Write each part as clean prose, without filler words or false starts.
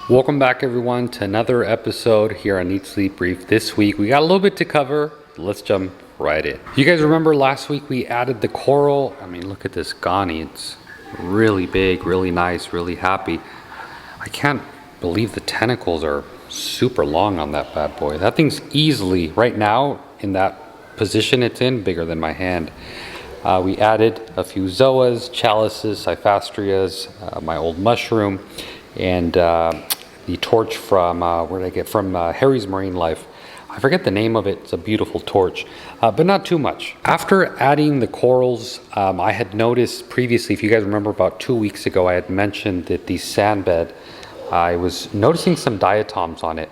Welcome back everyone to another episode here on Eat Sleep Brief. This week we got a little bit to cover. Let's jump right in. You guys remember last week we added the coral. I mean, look at this Ghani. It's really big, really nice, really happy. I can't believe the tentacles are super long on that bad boy. That thing's easily, right now, in that position it's in, bigger than my hand. We added a few zoas, chalices, cyphastrias, my old mushroom, and the torch from, where did I get from Harry's Marine Life. I forget the name of it. It's a beautiful torch, but not too much. After adding the corals, I had noticed previously, if you guys remember about 2 weeks ago, I had mentioned that the sand bed, I was noticing some diatoms on it.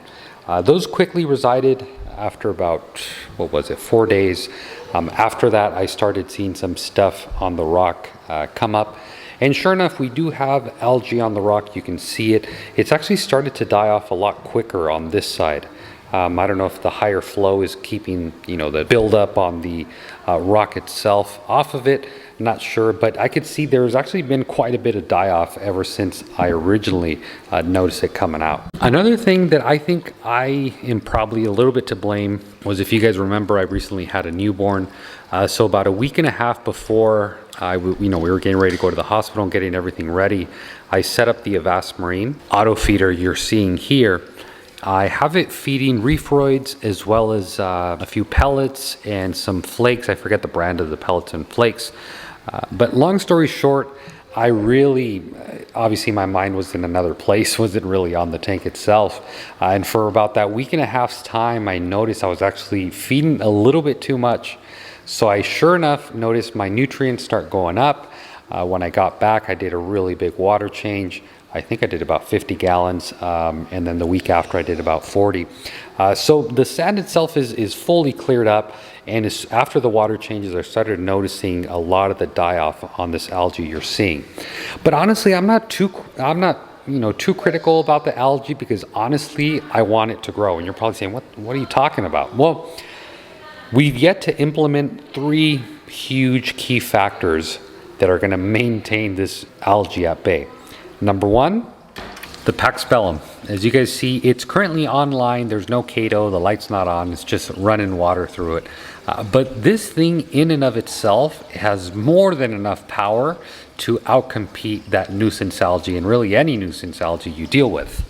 Those quickly resided after about, 4 days. After that, I started seeing some stuff on the rock come up. And sure enough, we do have algae on the rock. You can see it. It's actually started to die off a lot quicker on this side. I don't know if the higher flow is keeping, the buildup on the rock itself off of it. Not sure, but I could see there's actually been quite a bit of die-off ever since I originally noticed it coming out. Another thing that I think I am probably a little bit to blame was, if you guys remember, I recently had a newborn. So about a week and a half before we were getting ready to go to the hospital and getting everything ready, I set up the Avast Marine auto feeder you're seeing here. I have it feeding reefroids as well as a few pellets and some flakes. I forget the brand of the pellets and flakes. But long story short, I really, obviously my mind was in another place, wasn't really on the tank itself. And for about that week and a half's time, I noticed I was actually feeding a little bit too much. So I sure enough noticed my nutrients start going up. When I got back, I did a really big water change. I think I did about 50 gallons, and then the week after I did about 40. So the sand itself is fully cleared up, and after the water changes, I started noticing a lot of the die-off on this algae you're seeing. But honestly, I'm not too critical about the algae, because honestly, I want it to grow. And you're probably saying, what are you talking about? Well, we've yet to implement 3 huge key factors that are going to maintain this algae at bay. Number 1, the Pax Bellum. As you guys see, it's currently online. There's no Kato, the light's not on, it's just running water through it. But this thing in and of itself has more than enough power to outcompete that nuisance algae, and really any nuisance algae you deal with.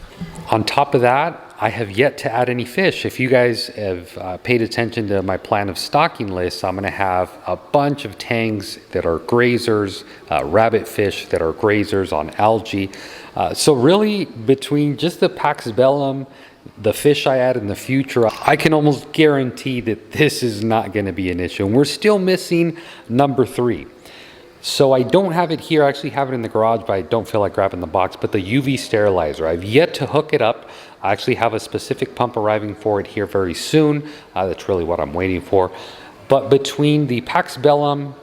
On top of that, I have yet to add any fish. If you guys have paid attention to my plan of stocking list, I'm going to have a bunch of tangs that are grazers, rabbit fish that are grazers on algae. So really, between just the Pax Bellum, the fish I add in the future, I can almost guarantee that this is not going to be an issue. And we're still missing number 3. So I don't have it here. I actually have it in the garage, but I don't feel like grabbing the box. But the UV sterilizer, I've yet to hook it up. I actually have a specific pump arriving for it here very soon. That's really what I'm waiting for. But between the Pax Bellum,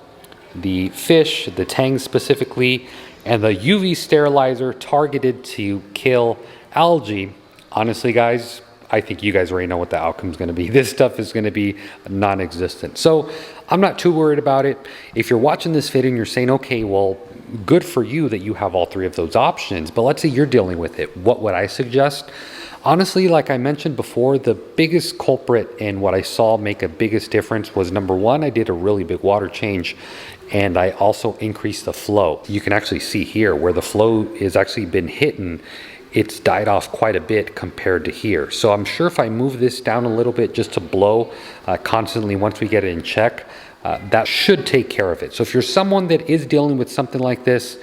the fish, the tangs specifically, and the UV sterilizer targeted to kill algae, honestly guys, I think you guys already know what the outcome is going to be. This stuff is going to be non-existent. So I'm not too worried about it. If you're watching this video and you're saying, okay, well, good for you that you have all 3 of those options, but let's say you're dealing with it, what would I suggest? Honestly, like I mentioned before, the biggest culprit and what I saw make a biggest difference was, number 1, I did a really big water change, and I also increased the flow. You can actually see here where the flow has actually been hitting. It's died off quite a bit compared to here. So I'm sure if I move this down a little bit just to blow constantly once we get it in check, that should take care of it. So if you're someone that is dealing with something like this,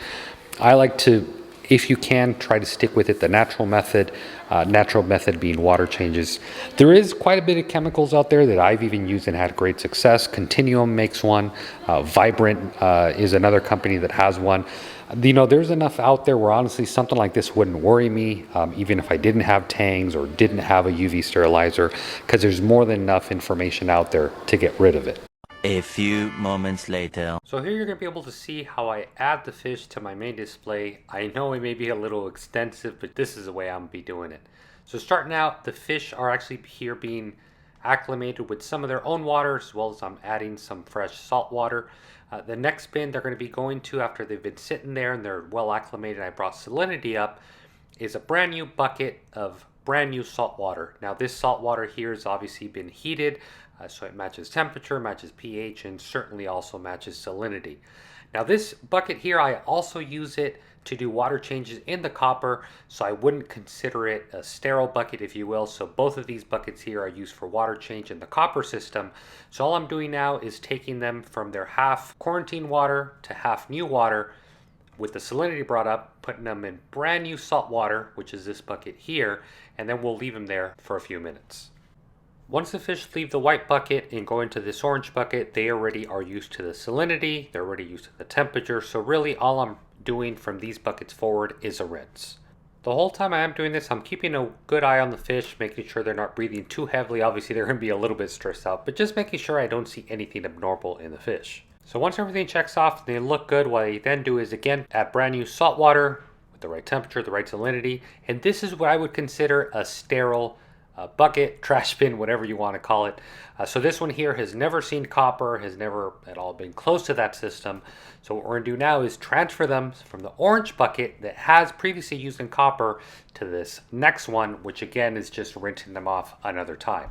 I like to, if you can, try to stick with it, the natural method being water changes. There is quite a bit of chemicals out there that I've even used and had great success. Continuum makes one. Vibrant is another company that has one. There's enough out there where honestly something like this wouldn't worry me, even if I didn't have tangs or didn't have a UV sterilizer, because there's more than enough information out there to get rid of it. A few moments later. So here you're going to be able to see how I add the fish to my main display. I know it may be a little extensive, but this is the way I'm going to be doing it. So starting out, the fish are actually here being acclimated with some of their own water, as well as I'm adding some fresh salt water. The next bin they're going to be going to after they've been sitting there and they're well acclimated, I brought salinity up, is a brand new bucket of brand new salt water. Now this salt water here has obviously been heated, so it matches temperature, matches pH, and certainly also matches salinity. Now this bucket here, I also use it to do water changes in the copper, so I wouldn't consider it a sterile bucket, if you will. So both of these buckets here are used for water change in the copper system. So all I'm doing now is taking them from their half quarantine water to half new water with the salinity brought up, putting them in brand new salt water, which is this bucket here, and then we'll leave them there for a few minutes. Once the fish leave the white bucket and go into this orange bucket, they already are used to the salinity, they're already used to the temperature, so really all I'm doing from these buckets forward is a rinse. The whole time I am doing this, I'm keeping a good eye on the fish, making sure they're not breathing too heavily. Obviously they're going to be a little bit stressed out, but just making sure I don't see anything abnormal in the fish. So once everything checks off and they look good, what I then do is again add brand new salt water with the right temperature, the right salinity, and this is what I would consider a sterile bucket, trash bin, whatever you want to call it. So this one here has never seen copper, has never at all been close to that system. So what we're going to do now is transfer them from the orange bucket that has previously used in copper to this next one, which again is just rinsing them off another time.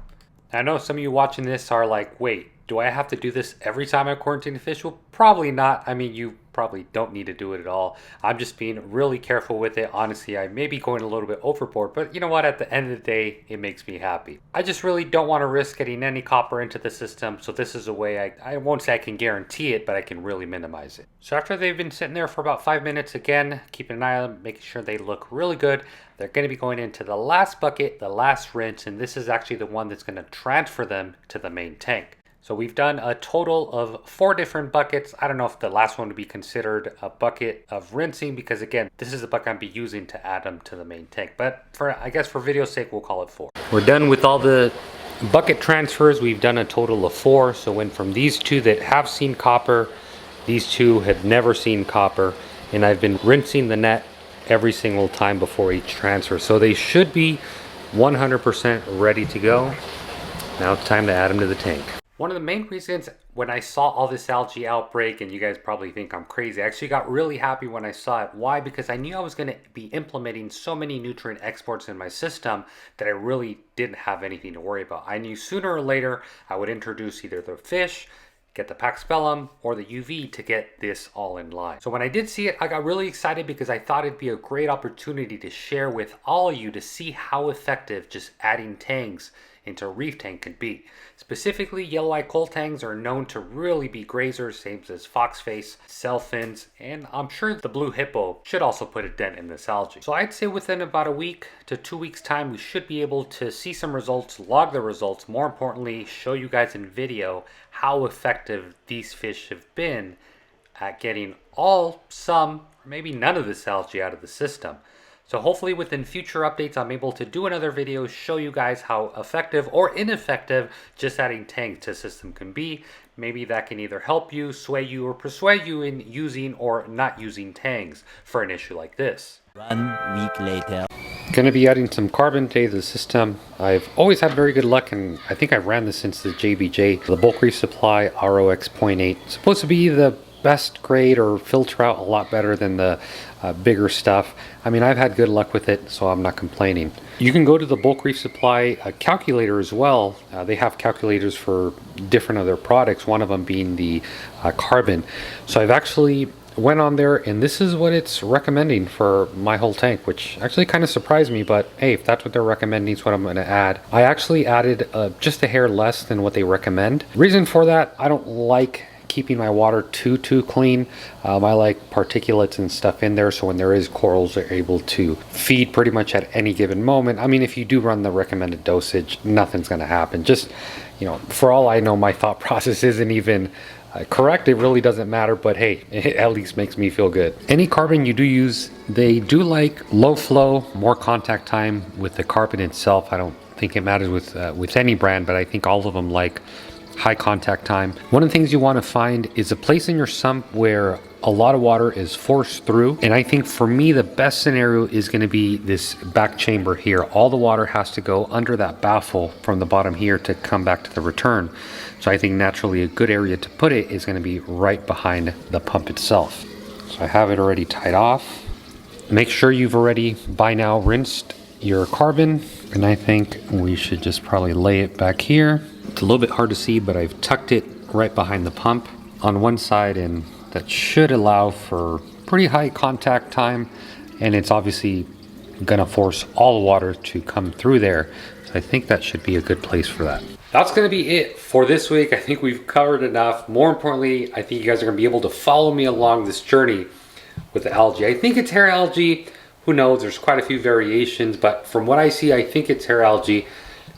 I know some of you watching this are like, wait, do I have to do this every time I quarantine a fish? Well, probably not. I mean, you probably don't need to do it at all. I'm just being really careful with it. Honestly, I may be going a little bit overboard, but you know what? At the end of the day, it makes me happy. I just really don't want to risk getting any copper into the system, so this is a way I won't say I can guarantee it, but I can really minimize it. So after they've been sitting there for about 5 minutes, again, keeping an eye on them, making sure they look really good, they're going to be going into the last bucket, the last rinse, and this is actually the one that's going to transfer them to the main tank. So we've done a total of 4 different buckets. I don't know if the last one would be considered a bucket of rinsing because again, this is the bucket I'll be using to add them to the main tank. But I guess for video's sake, we'll call it 4. We're done with all the bucket transfers. We've done a total of 4. So went from these 2 that have seen copper, these 2 have never seen copper, and I've been rinsing the net every single time before each transfer. So they should be 100% ready to go. Now it's time to add them to the tank. One of the main reasons when I saw all this algae outbreak, and you guys probably think I'm crazy, I actually got really happy when I saw it. Why? Because I knew I was going to be implementing so many nutrient exports in my system that I really didn't have anything to worry about. I knew sooner or later I would introduce either the fish, get the Paxbellum, or the UV to get this all in line. So when I did see it, I got really excited because I thought it'd be a great opportunity to share with all of you to see how effective just adding tangs into a reef tank could be. Specifically, yellow-eye coal tangs are known to really be grazers, same as foxface, sailfins, and I'm sure the blue hippo should also put a dent in this algae. So I'd say within about a week to 2 weeks time, we should be able to see some results, log the results, more importantly, show you guys in video how effective these fish have been at getting all, some, or maybe none of this algae out of the system. So hopefully within future updates, I'm able to do another video, show you guys how effective or ineffective just adding tanks to a system can be. Maybe that can either help you, sway you, or persuade you in using or not using tangs for an issue like this. 1 week later. Going to be adding some carbon to the system. I've always had very good luck, and I think I've ran this since the JBJ. The bulk reef supply ROX 0.8. Supposed to be the best grade or filter out a lot better than the bigger stuff. I mean, I've had good luck with it, so I'm not complaining. You can go to the bulk reef supply calculator as well. They have calculators for different other products, one of them being the carbon. So I've actually went on there, and this is what it's recommending for my whole tank, which actually kind of surprised me, but hey, if that's what they're recommending, it's what I'm going to add. I actually added just a hair less than what they recommend. Reason for that, I don't like keeping my water too clean. I like particulates and stuff in there, so when there is corals, they're able to feed pretty much at any given moment. I mean, if you do run the recommended dosage, nothing's going to happen. Just, you know, for all I know, my thought process isn't even correct. It really doesn't matter, but hey, it at least makes me feel good. Any carbon you do use, they do like low flow, more contact time with the carbon itself. I don't think it matters with any brand, but I think all of them like high contact time. One of the things you want to find is a place in your sump where a lot of water is forced through, and I think for me the best scenario is going to be this back chamber here. All the water has to go under that baffle from the bottom here to come back to the return. So I think naturally a good area to put it is going to be right behind the pump itself. So I have it already tied off. Make sure you've already by now rinsed your carbon, and I think we should just probably lay it back here. It's a little bit hard to see, but I've tucked it right behind the pump on one side, and that should allow for pretty high contact time, and it's obviously gonna force all the water to come through there. So I think that should be a good place for that. That's gonna be it for this week. I think we've covered enough. More importantly, I think you guys are gonna be able to follow me along this journey with the algae. I think it's hair algae. Who knows? There's quite a few variations, but from what I see, I think it's hair algae.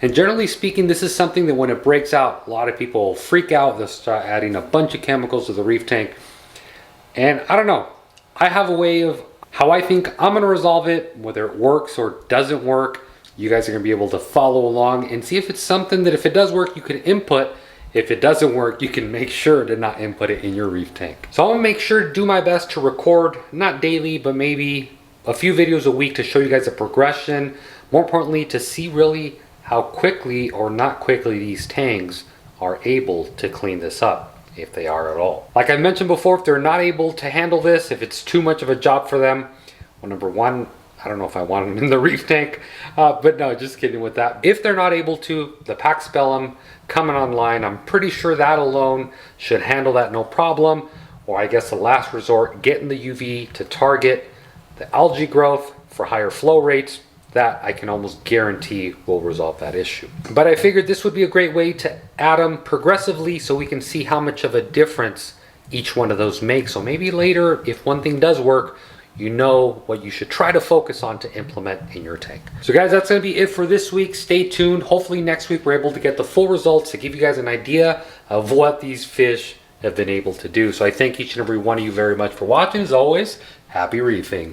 And generally speaking, this is something that when it breaks out, a lot of people freak out. They'll start adding a bunch of chemicals to the reef tank. And I don't know. I have a way of how I think I'm gonna resolve it, whether it works or doesn't work. You guys are gonna be able to follow along and see if it's something that if it does work, you can input. If it doesn't work, you can make sure to not input it in your reef tank. So I'm gonna make sure to do my best to record, not daily, but maybe a few videos a week to show you guys a progression. More importantly, to see really how quickly or not quickly these tanks are able to clean this up, if they are at all. Like I mentioned before, if they're not able to handle this, if it's too much of a job for them, well, number one, I don't know if I want them in the reef tank, but no, just kidding with that. If they're not able to, the Paxbellum coming online, I'm pretty sure that alone should handle that no problem. Or I guess the last resort, getting the UV to target the algae growth for higher flow rates, that I can almost guarantee will resolve that issue. But I figured this would be a great way to add them progressively so we can see how much of a difference each one of those makes. So maybe later, if one thing does work, you know what you should try to focus on to implement in your tank. So guys, that's gonna be it for this week. Stay tuned. Hopefully next week we're able to get the full results to give you guys an idea of what these fish have been able to do. So I thank each and every one of you very much for watching. As always, happy reefing.